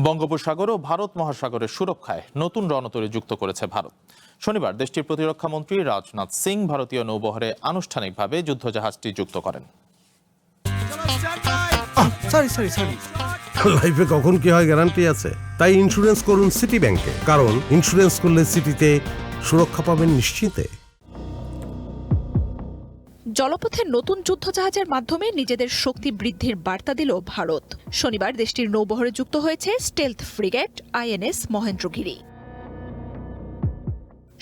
বঙ্গোপসাগর ও ভারত মহাসাগরের সুরক্ষায় নতুন রণতরী যুক্ত করেছে ভারত। শনিবার দেশটির প্রতিরক্ষা মন্ত্রী রাজনাথ সিং ভারতীয় নৌবহরে আনুষ্ঠানিকভাবে যুদ্ধজাহাজটি যুক্ত করেন। লাইফে কখন কি হয় গ্যারান্টি আছে, তাই ইন্স্যুরেন্স করুন সিটি ব্যাংকে, কারণ ইন্স্যুরেন্স করলে সিটিতে সুরক্ষা পাবেন নিশ্চিন্তে। জলপথের নতুন যুদ্ধজাহাজের মাধ্যমে নিজেদের শক্তি বৃদ্ধির বার্তা দিল ভারত। শনিবার দেশটির নৌবহরে যুক্ত হয়েছে স্টেলথ ফ্রিগেট আইএনএস মহেন্দ্রগিরি।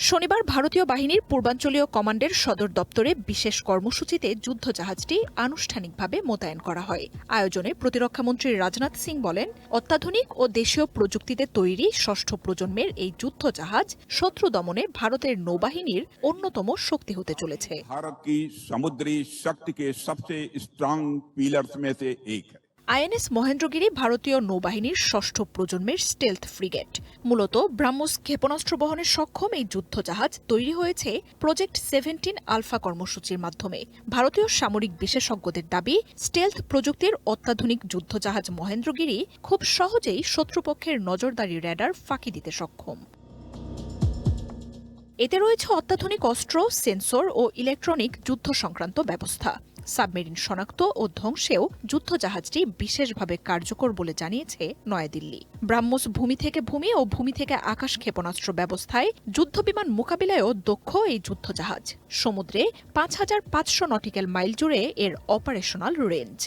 শনিবার ভারতীয় বাহিনীর পূর্বাঞ্চলীয় কমান্ডের সদর দপ্তরে বিশেষ কর্মসূচিতে যুদ্ধজাহাজটি আনুষ্ঠানিকভাবে মোতায়েন করা হয়। আয়োজনে প্রতিরক্ষামন্ত্রী রাজনাথ সিং বলেন, অত্যাধুনিক ও দেশীয় প্রযুক্তিতে তৈরি ষষ্ঠ প্রজন্মের এই যুদ্ধজাহাজ শত্রু দমনে ভারতের নৌবাহিনীর অন্যতম শক্তি হতে চলেছে। भारत की समुद्री शक्ति के सबसे स्ट्रांग पिलर्स में से एक है। আইএনএস মহেন্দ্রগিরি ভারতীয় নৌবাহিনীর ষষ্ঠ প্রজন্মের স্টেলথ ফ্রিগেট। মূলত ব্রাহ্মস ক্ষেপণাস্ত্র বহনে সক্ষম এই যুদ্ধজাহাজ তৈরি হয়েছে প্রজেক্ট 17 আলফা কর্মসূচির মাধ্যমে। ভারতীয় সামরিক বিশেষজ্ঞদের দাবি, স্টেলথ প্রযুক্তির অত্যাধুনিক যুদ্ধজাহাজ মহেন্দ্রগিরি খুব সহজেই শত্রুপক্ষের নজরদারি র্যাডার ফাঁকি দিতে সক্ষম। এতে রয়েছে অত্যাধুনিক অস্ত্র, সেন্সর ও ইলেকট্রনিক যুদ্ধ সংক্রান্ত ব্যবস্থা। সাবমেরিন শনাক্ত ও ধ্বংসেও যুদ্ধজাহাজটি বিশেষভাবে কার্যকর বলে জানিয়েছে নয়াদিল্লি। ব্রাহ্মস ভূমি থেকে ভূমি ও ভূমি থেকে আকাশ ক্ষেপণাস্ত্র ব্যবস্থায় যুদ্ধবিমান মোকাবিলায়ও দক্ষ এই যুদ্ধজাহাজ। সমুদ্রে 5500 নটিক্যাল মাইল জুড়ে এর অপারেশনাল রেঞ্জ।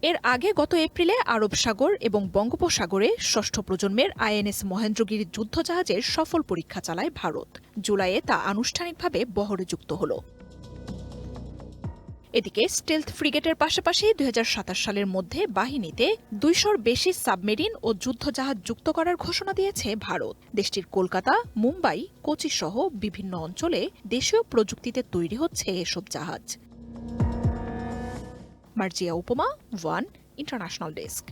এর আগে গত এপ্রিলে আরব সাগর এবং বঙ্গোপসাগরে ষষ্ঠ প্রজন্মের আইএনএস মহেন্দ্রগিরি যুদ্ধজাহাজের সফল পরীক্ষা চালায় ভারত। জুলাইয়ে তা আনুষ্ঠানিকভাবে বহরে যুক্ত হল। এদিকে স্টেলথ ফ্রিগেটের পাশাপাশি 2027 সালের মধ্যে বাহিনীতে 200-র বেশি সাবমেরিন ও যুদ্ধজাহাজ যুক্ত করার ঘোষণা দিয়েছে ভারত। দেশটির কলকাতা, মুম্বাই, কোচি সহ বিভিন্ন অঞ্চলে দেশীয় প্রযুক্তিতে তৈরি হচ্ছে এসব জাহাজ। মার্জিয়া উপমা, ওয়ান ইন্টারন্যাশনাল ডেস্ক।